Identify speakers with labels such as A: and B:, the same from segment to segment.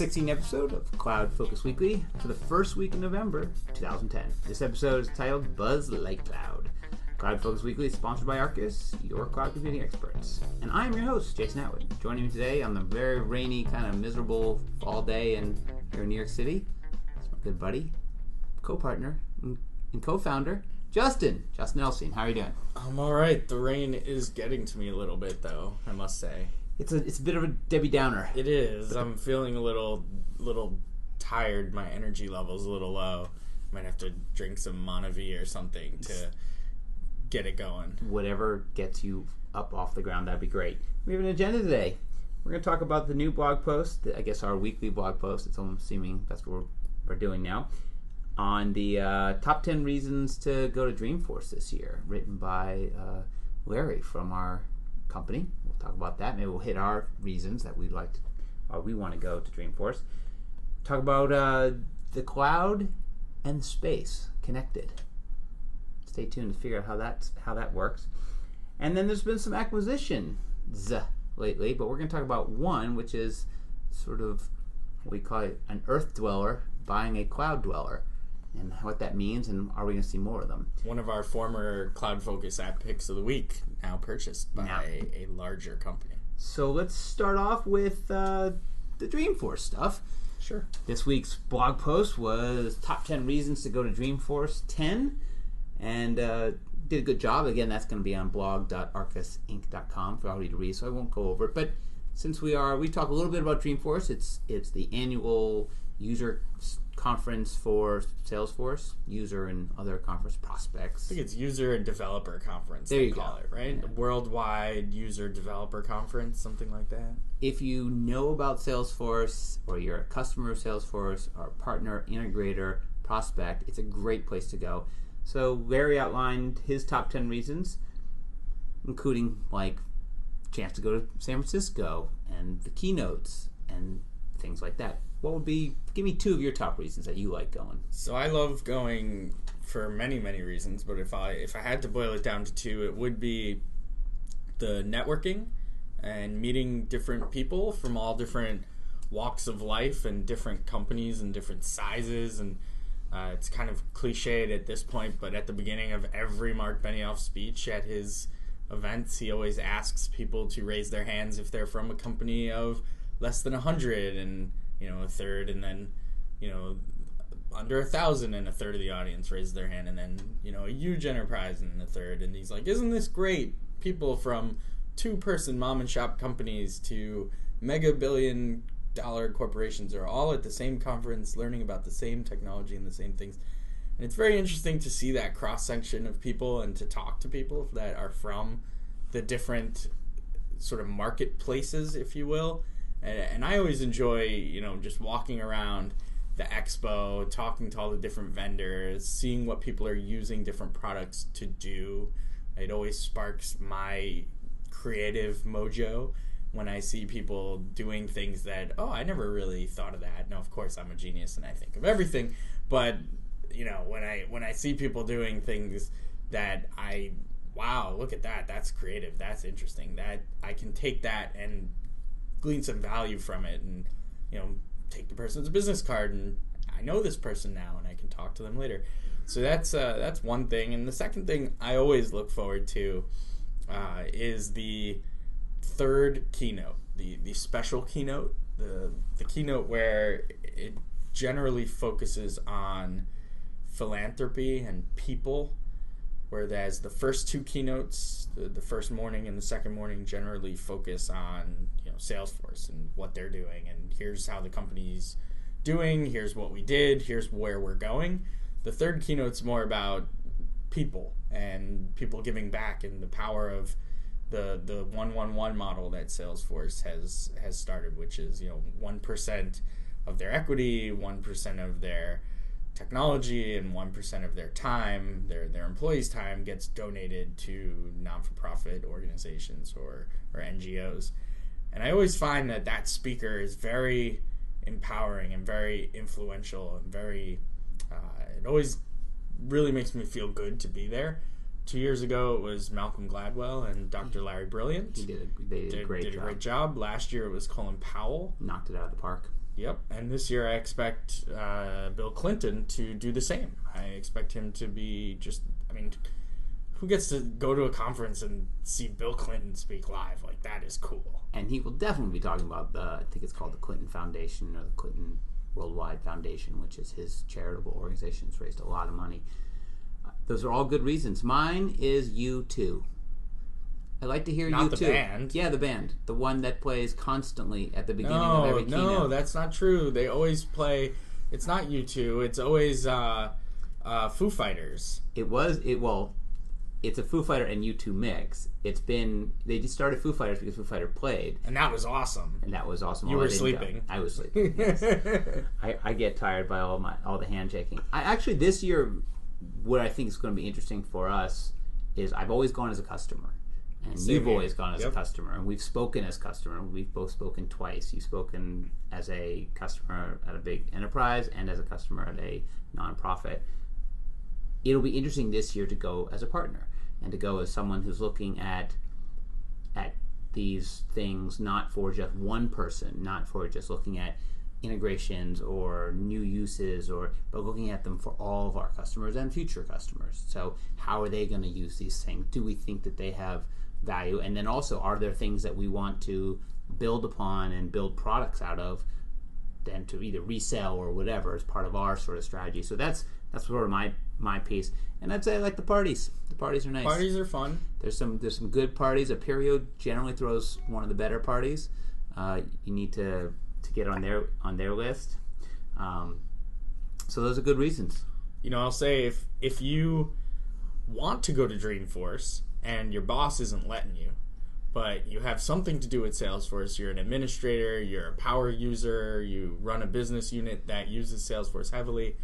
A: 16th episode of CloudFocus Weekly for the first week in November 2010. This episode is titled Buzz Lightcloud. CloudFocus Weekly is sponsored by Arkus, your cloud computing experts. And I am your host, Jason Atwood. Joining me today on the very rainy, kind of miserable fall day here in New York City is my good buddy, co-partner, and co-founder, Justin Elsing. How are you doing?
B: I'm all right. The rain is getting to me a little bit, though, I must say.
A: It's a bit of a Debbie Downer.
B: It is. I'm feeling a little tired. My energy level's a little low. Might have to drink some Monavie or something to get it going.
A: Whatever gets you up off the ground, that'd be great. We have an agenda today. We're going to talk about the new blog post, I guess our weekly blog post. It's almost seeming that's what we're doing now, on the top 10 reasons to go to Dreamforce this year, written by Larry from our company. We'll talk about that. Maybe we'll hit our reasons that we want to go to Dreamforce. Talk about the cloud and space connected. Stay tuned to figure out how that works. And then there's been some acquisitions lately, but we're going to talk about one, which is sort of what we call an Earth dweller buying a cloud dweller, and what that means, and are we going to see more of them? One
B: of our former CloudFocus app picks of the week, now purchased by a larger company.
A: So let's start off with the Dreamforce stuff.
B: Sure.
A: This week's blog post was top 10 reasons to go to Dreamforce 10, and did a good job. Again, that's going to be on blog.arkusinc.com for all of you to read, so I won't go over it. But since we talk a little bit about Dreamforce, it's the annual user conference for Salesforce, user and other conference prospects.
B: I think it's user and developer conference.
A: There
B: they
A: you
B: call
A: go.
B: It, right?
A: Yeah.
B: Worldwide user developer conference, something like that.
A: If you know about Salesforce, or you're a customer of Salesforce, or a partner, integrator, prospect, it's a great place to go. So Larry outlined his top 10 reasons, including like chance to go to San Francisco and the keynotes and things like that. Give me two of your top reasons that you like going.
B: So I love going for many, many reasons, but if I had to boil it down to two, it would be the networking and meeting different people from all different walks of life and different companies and different sizes. And it's kind of cliched at this point, but at the beginning of every Mark Benioff speech at his events, he always asks people to raise their hands if they're from a company of less than 100 and a third, and then under 1,000 and a third of the audience raises their hand, and then a huge enterprise and a third. And he's like, isn't this great? People from 2-person mom and shop companies to mega billion-dollar corporations are all at the same conference learning about the same technology and the same things. And it's very interesting to see that cross-section of people and to talk to people that are from the different sort of marketplaces, if you will. And I always enjoy, just walking around the expo, talking to all the different vendors, seeing what people are using different products to do. It always sparks my creative mojo when I see people doing things that, I never really thought of that. Now, of course, I'm a genius and I think of everything, but when I see people doing things that wow, look at that, that's creative, that's interesting, that I can take that and glean some value from it, and take the person's business card, and I know this person now and I can talk to them later. So that's one thing. And the second thing I always look forward to is the third keynote, the special keynote, the keynote where it generally focuses on philanthropy and people, whereas the first two keynotes, the first morning and the second morning, generally focus on Salesforce and what they're doing, and here's how the company's doing, here's what we did, here's where we're going. The third keynote's more about people and people giving back and the power of the 1-1-1 model that Salesforce has started, which is 1% of their equity, 1% of their technology, and 1% of their time, their employees' time, gets donated to non-for-profit organizations or NGOs. And I always find that speaker is very empowering and very influential and very it always really makes me feel good to be there. 2 years ago, it was Malcolm Gladwell and Dr. Larry Brilliant.
A: They did a great job.
B: Last year, it was Colin Powell.
A: Knocked it out of the park.
B: Yep, and this year I expect Bill Clinton to do the same. I expect him to be who gets to go to a conference and see Bill Clinton speak live? Like, that is cool.
A: And he will definitely be talking about I think it's called the Clinton Foundation, or the Clinton Worldwide Foundation, which is his charitable organization. It's raised a lot of money. Those are all good reasons. Mine is U2. I'd like to hear
B: Not
A: U2.
B: the band.
A: Yeah, the band. The one that plays constantly at the beginning of every keynote.
B: No, that's not true. They always play. It's not U2. It's always Foo Fighters.
A: It's a Foo Fighter and U2 mix. They just started Foo Fighters because Foo Fighter played.
B: And that was awesome.
A: You
B: were sleeping.
A: I was sleeping, yes. I get tired by all the handshaking. Actually, this year, what I think is going to be interesting for us is I've always gone as a customer. And you've always gone as a customer. And we've spoken as customer. We've both spoken twice. You've spoken as a customer at a big enterprise and as a customer at a nonprofit. It'll be interesting this year to go as a partner and to go as someone who's looking at these things not for just one person, not for just looking at integrations or new uses, but looking at them for all of our customers and future customers. So how are they going to use these things? Do we think that they have value? And then also, are there things that we want to build upon and build products out of, then to either resell or whatever as part of our sort of strategy? So that's sort of my piece. And I'd say I like the parties. The parties are nice.
B: Parties are fun.
A: There's some good parties. Apereo generally throws one of the better parties. You need to get on their list. So those are good reasons.
B: I'll say if you want to go to Dreamforce and your boss isn't letting you, but you have something to do with Salesforce, you're an administrator, you're a power user, you run a business unit that uses Salesforce heavily,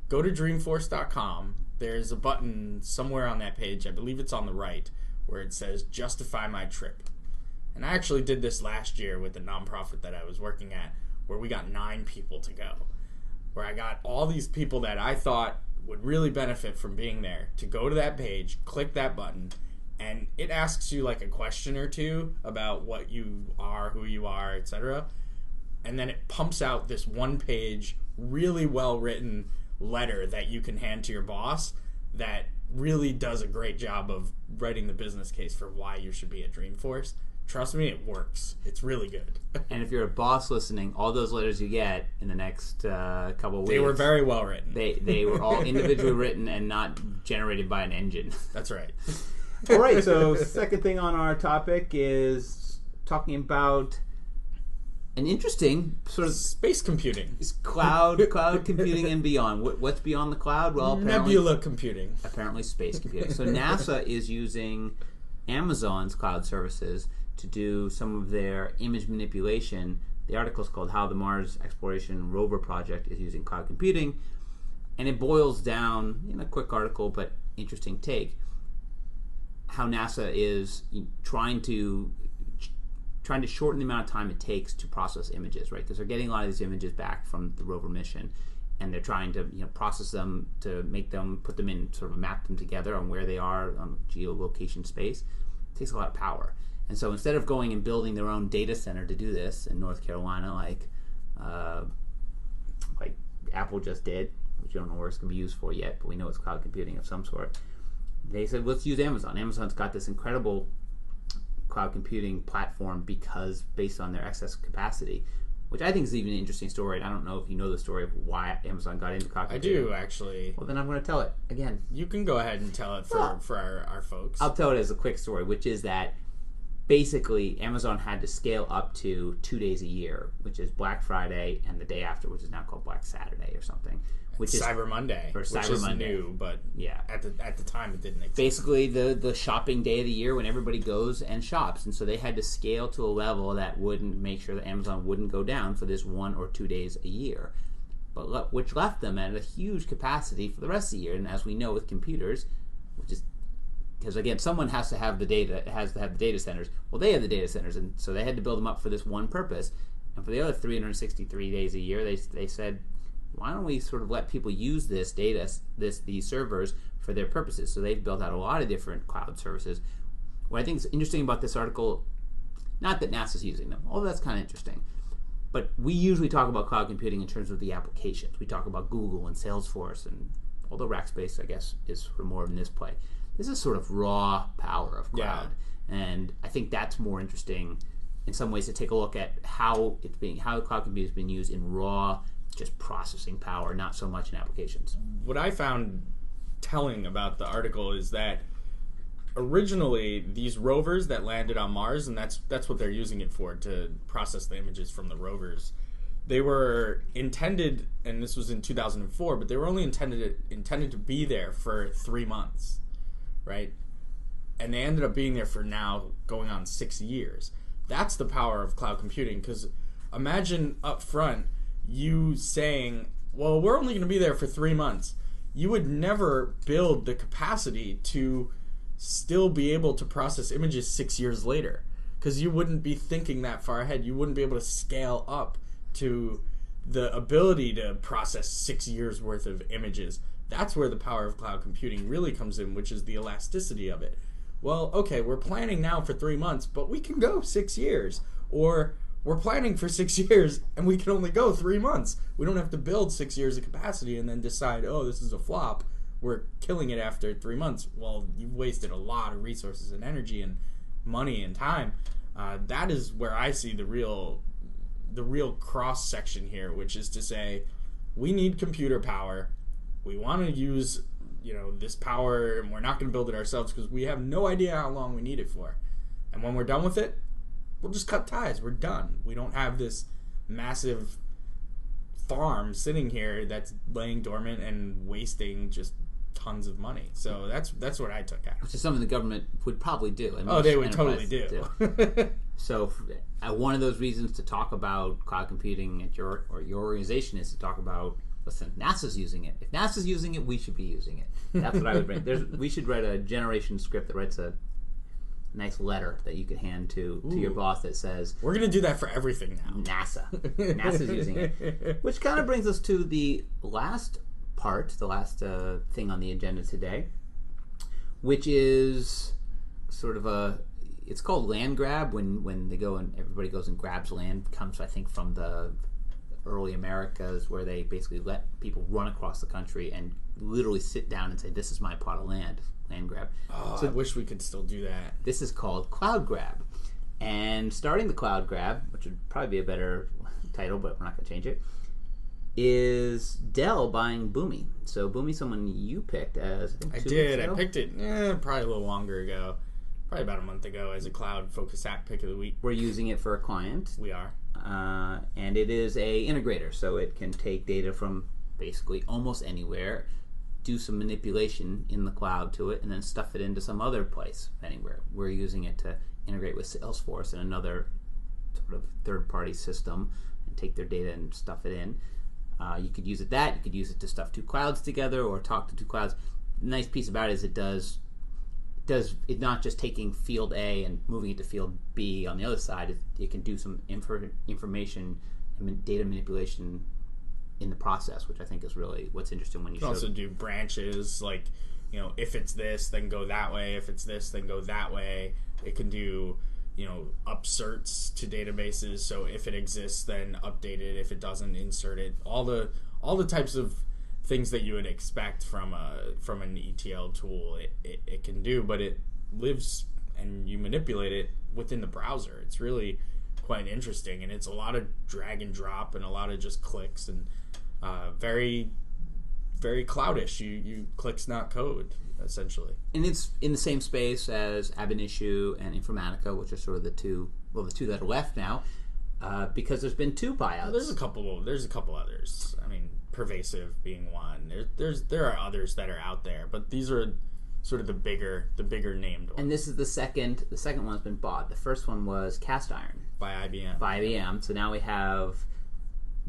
B: go to dreamforce.com. There's a button somewhere on that page, I believe it's on the right, where it says justify my trip. And I actually did this last year with the nonprofit that I was working at, where we got 9 people to go. Where I got all these people that I thought would really benefit from being there to go to that page, click that button, and it asks you like a question or two about what you are, who you are, etc. And then it pumps out this one-page, really well-written letter that you can hand to your boss that really does a great job of writing the business case for why you should be at Dreamforce. Trust me, it works. It's really good.
A: And if you're a boss listening, all those letters you get in the next couple of weeks,
B: they were very well written.
A: They were all individually written and not generated by an engine.
B: That's right.
A: All right, so second thing on our topic is talking about an interesting sort of
B: space computing,
A: cloud computing and beyond. What's beyond the cloud? Well,
B: nebula computing.
A: Apparently, space computing. So NASA is using Amazon's cloud services to do some of their image manipulation. The article is called "How the Mars Exploration Rover Project is Using Cloud Computing," and it boils down in a quick article, but interesting take, how NASA is trying to shorten the amount of time it takes to process images, right? Because they're getting a lot of these images back from the rover mission, and they're trying to process them to make them, put them in, sort of map them together on where they are on geolocation space. It takes a lot of power. And so instead of going and building their own data center to do this in North Carolina, like Apple just did, which you don't know where it's going to be used for yet, but we know it's cloud computing of some sort, they said, let's use Amazon. Amazon's got this incredible cloud computing platform because based on their excess capacity, which I think is even an interesting story. I don't know if you know the story of why Amazon got into cloud computing.
B: I do, actually.
A: Well, then I'm going to tell it again.
B: You can go ahead and tell it for our folks.
A: I'll tell it as a quick story, which is that basically Amazon had to scale up to 2 days a year, which is Black Friday and the day after, which is now called Black Saturday or something. Which is
B: Cyber Monday,
A: or Cyber
B: which is
A: Monday.
B: New, but
A: yeah,
B: at the time it didn't exist.
A: Basically, the shopping day of the year when everybody goes and shops, and so they had to scale to a level that wouldn't make sure that Amazon wouldn't go down for this 1 or 2 days a year, but which left them at a huge capacity for the rest of the year. And as we know with computers, which is because again, someone has to have the data, has to have the data centers. Well, they have the data centers, and so they had to build them up for this one purpose. And for the other 363 days a year, they said, why don't we sort of let people use this data, these servers for their purposes? So they've built out a lot of different cloud services. What I think is interesting about this article, not that NASA's using them, although that's kind of interesting, But we usually talk about cloud computing in terms of the applications. We talk about Google and Salesforce, and although Rackspace, I guess, is sort of more in this play. This is sort of raw power of cloud, and I think that's more interesting in some ways to take a look at how cloud computing is being used in raw, just processing power, not so much in applications.
B: What I found telling about the article is that originally these rovers that landed on Mars, and that's what they're using it for, to process the images from the rovers, they were intended, and this was in 2004, but they were only intended to be there for 3 months, right? And they ended up being there for now going on 6 years. That's the power of cloud computing, because imagine up front you saying, well, we're only going to be there for 3 months. You would never build the capacity to still be able to process images 6 years later, because you wouldn't be thinking that far ahead. You wouldn't be able to scale up to the ability to process 6 years worth of images. That's where the power of cloud computing really comes in, which is the elasticity of it. Well, okay, we're planning now for 3 months, but we can go 6 years. Or we're planning for 6 years and we can only go 3 months. We don't have to build 6 years of capacity and then decide, oh, this is a flop. We're killing it after 3 months. Well, you've wasted a lot of resources and energy and money and time. That is where I see the real cross section here, which is to say, we need computer power. We want to use this power, and we're not going to build it ourselves because we have no idea how long we need it for. And when we're done with it, we'll just cut ties. We're done. We don't have this massive farm sitting here that's laying dormant and wasting just tons of money. So that's what I took out.
A: Which is something the government would probably do.
B: They would totally do.
A: So one of those reasons to talk about cloud computing at your organization is to talk about, listen, NASA's using it. If NASA's using it, we should be using it. That's what I would bring. We should write a generation script that writes a nice letter that you could hand to your boss that says,
B: we're going to do that for everything now.
A: NASA's using it. Which kind of brings us to the last part, the last thing on the agenda today, which is sort of it's called land grab, when they go and everybody goes and grabs land. It comes, I think, from the early Americas, where they basically let people run across the country and literally sit down and say, this is my plot of land grab.
B: So I wish we could still do that.
A: This is called cloud grab. And starting the cloud grab, which would probably be a better title, but we're not going to change it, is Dell buying Boomi. So Boomi's someone you picked as, I think,
B: I did. I picked it probably a little longer ago. Probably about a month ago as a CloudFocus app pick of the week.
A: We're using it for a client.
B: We are.
A: And it is a integrator, so it can take data from basically almost anywhere, do some manipulation in the cloud to it, and then stuff it into some other place anywhere. We're using it to integrate with Salesforce and another sort of third-party system and take their data and stuff it in. You could use it you could use it to stuff two clouds together or talk to two clouds. The nice piece about it is it does it not just taking field A and moving it to field B on the other side. It can do some information and data manipulation in the process, which I think is really what's interesting when you
B: can also do branches, like, if it's this, then go that way. If it's this, then go that way. It can do, upserts to databases. So if it exists, then update it. If it doesn't, insert it. All the types of things that you would expect from an ETL tool, it can do, but it lives and you manipulate it within the browser. It's really quite interesting, and it's a lot of drag and drop and a lot of just clicks and very, very cloudish. You clicks not code, essentially. And
A: it's in the same space as Ab Initio and Informatica, which are sort of the two that are left now, because there's been two buyouts.
B: There's a couple others. I mean, Pervasive being one. There are others that are out there, but these are sort of the bigger named ones.
A: And this is the second one's been bought. The first one was Cast Iron
B: by IBM.
A: So now we have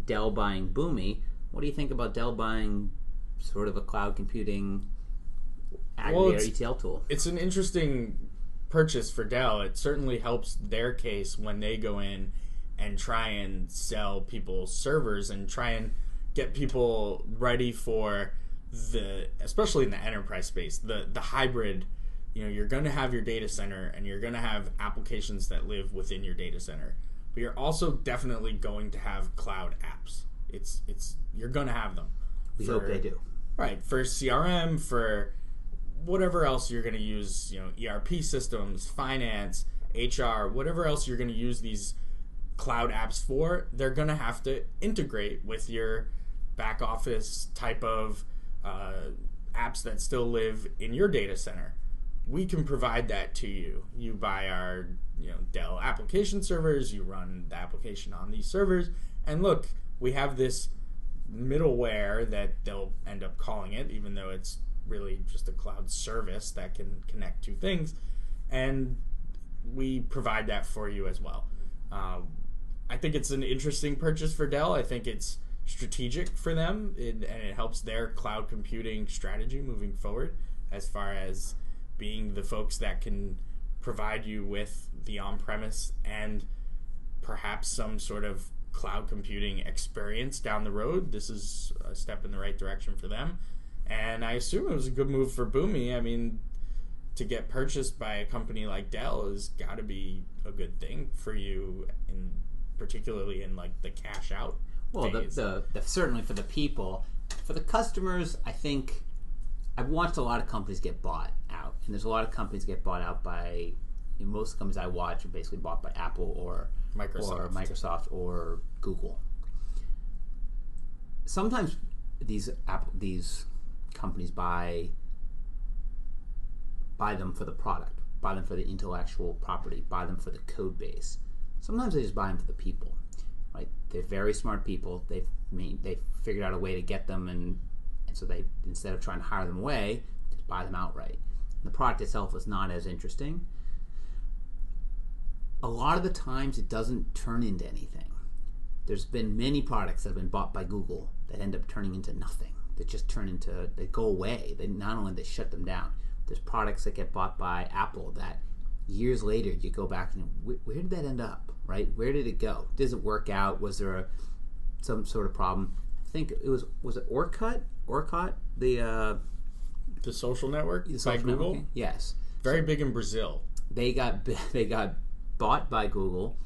A: Dell buying Boomi. What do you think about Dell buying sort of a cloud computing aggregator ETL tool?
B: It's an interesting purchase for Dell. It certainly helps their case when they go in and try and sell people servers and try and get people ready for especially in the enterprise space, the hybrid. You're going to have your data center and you're going to have applications that live within your data center. but you're also definitely going to have cloud apps. You're going to have them.
A: We hope they do.
B: Right, for CRM, for whatever else you're going to use, ERP systems, finance, HR, whatever else you're going to use these cloud apps for, they're going to have to integrate with your back office type of apps that still live in your data center. We can provide that to you. You buy our Dell application servers, you run the application on these servers, and look, we have this middleware that they'll end up calling it, even though it's really just a cloud service that can connect two things, and we provide that for you as well. I think it's an interesting purchase for Dell. I think it's strategic for them, and it helps their cloud computing strategy moving forward as far as being the folks that can provide you with the on-premise and perhaps some sort of cloud computing experience down the road. This is a step in the right direction for them. And I assume it was a good move for Boomi. I mean, to get purchased by a company like Dell has got to be a good thing for you, particularly in like the cash out phase.
A: The certainly for the people. For the customers, I think I've watched a lot of companies get bought out. And there's a lot of companies get bought out by, most companies I watch are basically bought by Apple or Microsoft or Google. Sometimes these companies buy them for the product, buy them for the intellectual property, buy them for the code base. Sometimes they just buy them for the people, right? They're very smart people. They've figured out a way to get them, and so they, instead of trying to hire them away, just buy them outright. The product itself is not as interesting. A lot of the times it doesn't turn into anything. There's been many products that have been bought by Google that end up turning into nothing. That just they go away. They not only they shut them down. There's products that get bought by Apple that years later you go back and where did that end up, right? Where did it go? Does it work out? Was there some sort of problem? I think it was it Orkut, the
B: social network by Google?
A: Networking? Yes.
B: Very big in Brazil.
A: They got bought by Google.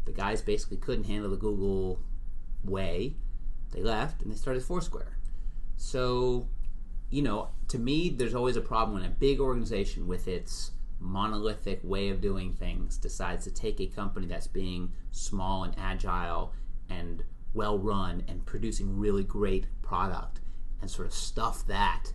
A: The guys basically couldn't handle the Google way. They left and they started Foursquare. So, to me, there's always a problem when a big organization with its monolithic way of doing things decides to take a company that's being small and agile and well run and producing really great product and sort of stuff that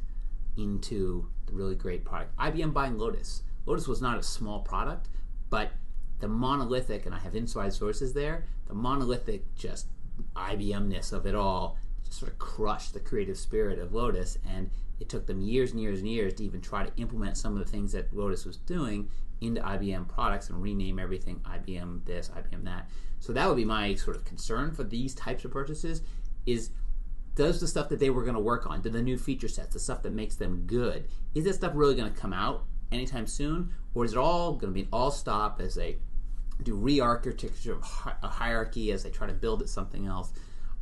A: into the really great product. IBM buying Lotus. Lotus was not a small product, but the monolithic, and I have inside sources there, the monolithic just IBM-ness of it all just sort of crushed the creative spirit of Lotus, and it took them years and years and years to even try to implement some of the things that Lotus was doing into IBM products and rename everything IBM this, IBM that. So that would be my sort of concern for these types of purchases is, does the stuff that they were going to work on, the new feature sets, the stuff that makes them good, is that stuff really going to come out anytime soon, or is it all going to be an all-stop as they do re-architecture of a hierarchy as they try to build it something else?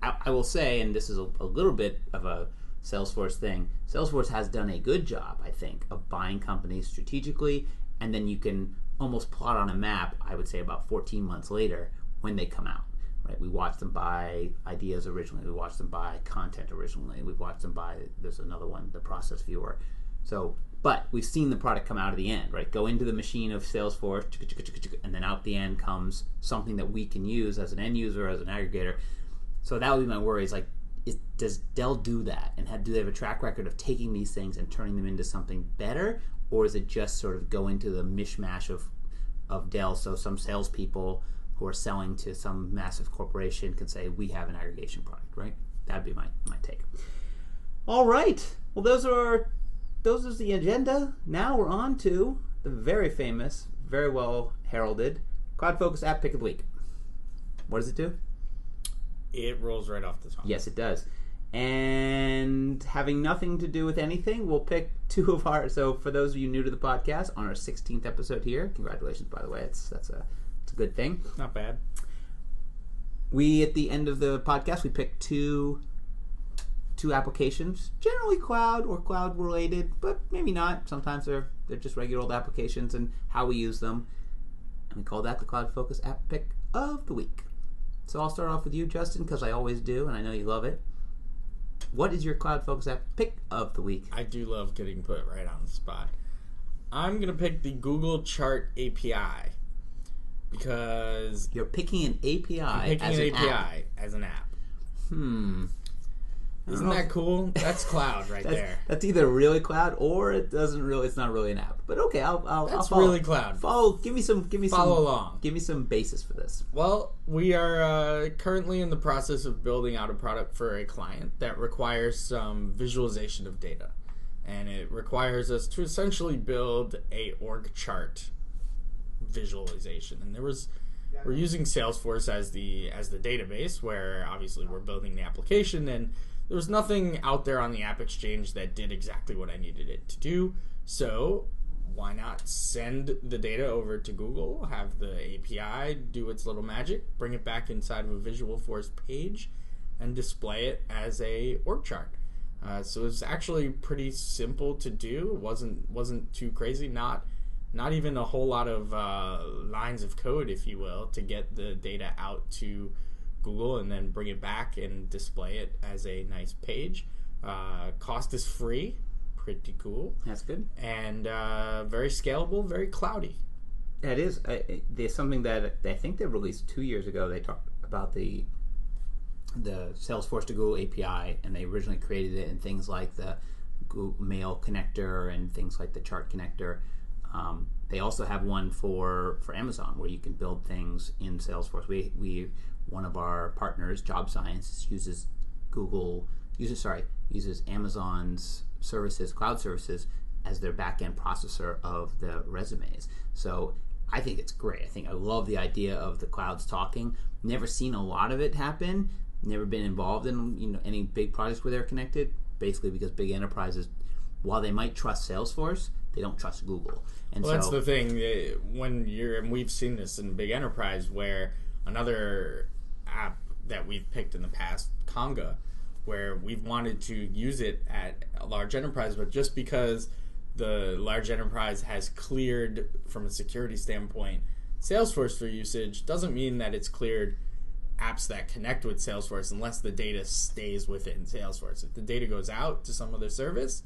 A: I will say, and this is a little bit of a Salesforce thing, Salesforce has done a good job, I think, of buying companies strategically, and then you can almost plot on a map, I would say about 14 months later, when they come out. Right? We watched them buy Ideas originally, we watched them buy Content originally, we've watched them buy, there's another one, the Process Viewer. But we've seen the product come out of the end, right? Go into the machine of Salesforce, and then out the end comes something that we can use as an end user, as an aggregator. So that would be my worry, is like, does Dell do that? And do they have a track record of taking these things and turning them into something better? Or is it just sort of go into the mishmash of Dell, so some salespeople who are selling to some massive corporation can say, we have an aggregation product, right? That'd be my take. All right. Well, those is the agenda. Now we're on to the very famous, very well heralded CloudFocus App Pick of the Week. What does it do?
B: It rolls right off the tongue.
A: Yes, it does. And having nothing to do with anything, we'll pick two of our... So for those of you new to the podcast, on our 16th episode here, congratulations, by the way. It's a good thing.
B: Not bad.
A: We, at the end of the podcast, we pick two applications, generally cloud or cloud related, but maybe not. Sometimes they're just regular old applications, and how we use them. and we call that the CloudFocus App Pick of the Week. So I'll start off with you, Justin, because I always do, and I know you love it. What is your CloudFocus App Pick of the Week?
B: I do love getting put right on the spot. I'm going to pick the Google Chart API because...
A: You're picking an API
B: as an app. Isn't that cool? That's cloud there.
A: That's either really cloud or it's not really an app. But okay, I'll follow.
B: Really cloud.
A: Give me some
B: along.
A: Give me some basis for this.
B: Well, we are currently in the process of building out a product for a client that requires some visualization of data. And it requires us to essentially build a org chart visualization. And we're using Salesforce as the database, where obviously we're building the application, and there was nothing out there on the App Exchange that did exactly what I needed it to do. So why not send the data over to Google, have the API do its little magic, bring it back inside of a Visualforce page, and display it as a org chart. So it's actually pretty simple to do. It wasn't too crazy. Not even a whole lot of lines of code, if you will, to get the data out to Google and then bring it back and display it as a nice page. Cost is free. Pretty cool.
A: That's good. And
B: very scalable, very cloudy.
A: That is. There's something that I think they released 2 years ago. They talked about the Salesforce to Google API, and they originally created it in things like the Google Mail connector and things like the chart connector. They also have one for Amazon where you can build things in Salesforce. We one of our partners, Job Science, uses Amazon's services, cloud services, as their back-end processor of the resumes. So I think it's great. I love the idea of the clouds talking. Never seen a lot of it happen. Never been involved in any big projects where they're connected. Basically, because big enterprises, while they might trust Salesforce, they don't trust Google. And
B: that's the thing. And we've seen this in big enterprise, where another app that we've picked in the past, Conga, where we've wanted to use it at a large enterprise, but just because the large enterprise has cleared, from a security standpoint, Salesforce for usage, doesn't mean that it's cleared apps that connect with Salesforce unless the data stays within Salesforce. If the data goes out to some other service,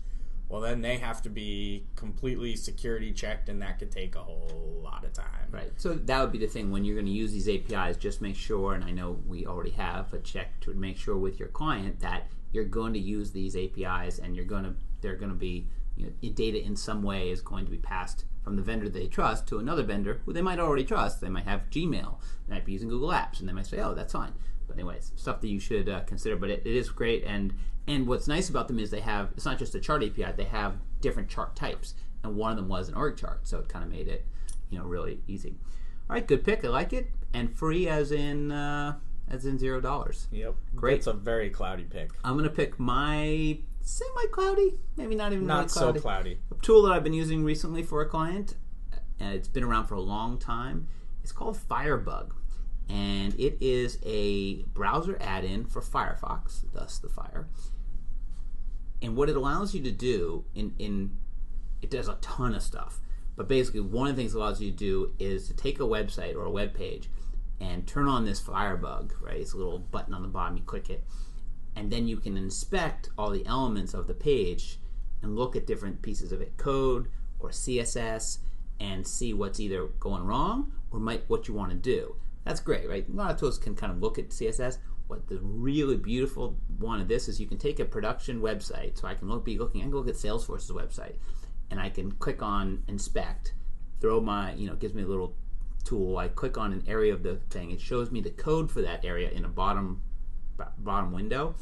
B: well, then they have to be completely security checked, and that could take a whole lot of time.
A: Right. So that would be the thing. When you're going to use these APIs, just make sure, and I know we already have, but check to make sure with your client that you're going to use these APIs, and they're going to be, data in some way is going to be passed from the vendor they trust to another vendor who they might already trust. They might have Gmail, they might be using Google Apps, and they might say, oh, that's fine. But anyways, stuff that you should consider. But it is great, and what's nice about them is it's not just a chart API, they have different chart types, and one of them was an org chart, so it kind of made it really easy. All right, good pick. I like it. And free as in $0.
B: Yep.
A: Great.
B: It's a very cloudy pick.
A: I'm going to pick my semi-cloudy, maybe not even
B: not
A: really cloudy.
B: So cloudy.
A: A tool that I've been using recently for a client, and it's been around for a long time. It's called Firebug. And it is a browser add-in for Firefox, thus the Fire. And what it allows you to do, it does a ton of stuff. But basically, one of the things it allows you to do is to take a website or a web page and turn on this Firebug, right? It's a little button on the bottom, you click it. And then you can inspect all the elements of the page and look at different pieces of it, code or CSS, and see what's either going wrong or what you want to do. That's great, right? A lot of tools can kind of look at CSS. What the really beautiful one of this is, you can take a production website. So I can look at Salesforce's website, and I can click on inspect, throw my, gives me a little tool. I click on an area of the thing. It shows me the code for that area in a bottom window,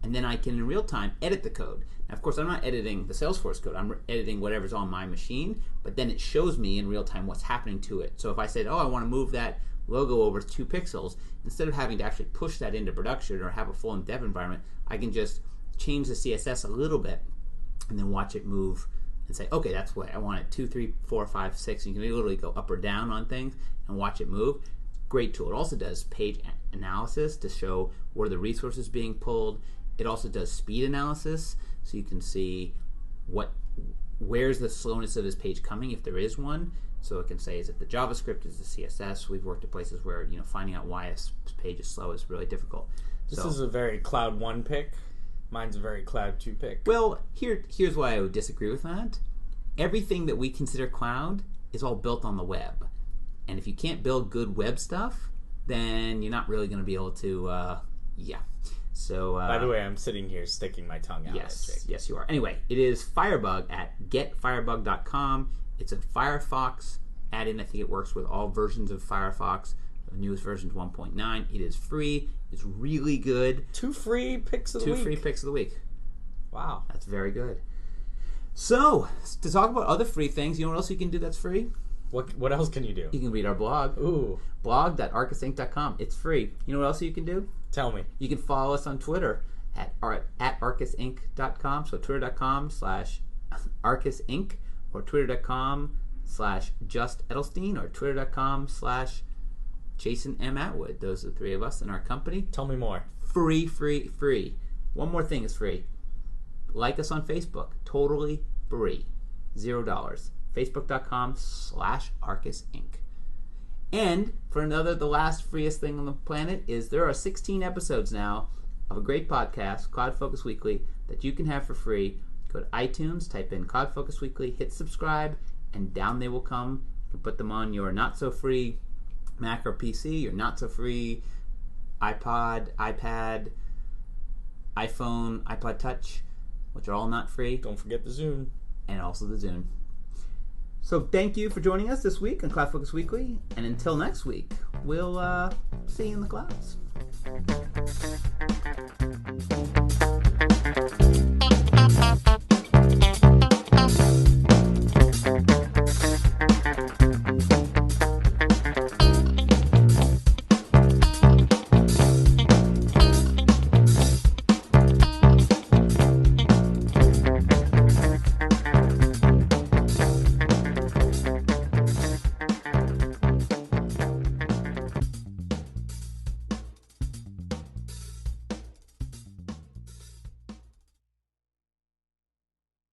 A: and then I can in real time edit the code. Now, of course, I'm not editing the Salesforce code. I'm editing whatever's on my machine, but then it shows me in real time what's happening to it. So if I said, I want to move that logo over 2 pixels, instead of having to actually push that into production or have a full dev environment, I can just change the CSS a little bit and then watch it move and say, okay, that's what I want it, 2, 3, 4, 5, 6. You can literally go up or down on things and watch it move. Great tool. It also does page analysis to show where the resources being pulled. It also does speed analysis, so you can see what where's the slowness of this page coming, if there is one. So it can say, is it the JavaScript, is it the CSS? We've worked at places where finding out why a page is slow is really difficult.
B: This is a very Cloud 1 pick. Mine's a very Cloud 2 pick.
A: Well, here's why I would disagree with that. Everything that we consider cloud is all built on the web. And if you can't build good web stuff, then you're not really going to be able to, So,
B: by the way, I'm sitting here sticking my tongue out.
A: Yes, you are. Anyway, it is Firebug at getfirebug.com. It's a Firefox add-in. I think it works with all versions of Firefox. The newest version is 1.9. It is free. It's really good.
B: 2 free picks of the week.
A: 2 free picks of the week.
B: Wow.
A: That's very good. So, to talk about other free things, you know what else you can do that's free?
B: What else can you do?
A: You can read our blog.
B: Ooh.
A: blog.arkusinc.com. It's free. You know what else you can do?
B: Tell me.
A: You can follow us on Twitter at arkusinc.com. So twitter.com/arkusinc or twitter.com/justedelstein or twitter.com/Jason M. Atwood. Those are the 3 of us in our company.
B: Tell me more.
A: Free. One more thing is free. Like us on Facebook. Totally free. $0. Facebook.com/ArkusInc. And for the last freest thing on the planet is there are 16 episodes now of a great podcast, CloudFocus Weekly, that you can have for free. Go to iTunes, type in CloudFocus Weekly, hit subscribe, and down they will come. You can put them on your not-so-free Mac or PC, your not-so-free iPod, iPad, iPhone, iPod Touch, which are all not free.
B: Don't forget the Zune.
A: And also the Zune. So thank you for joining us this week on CloudFocus Weekly. And until next week, we'll see you in the clouds.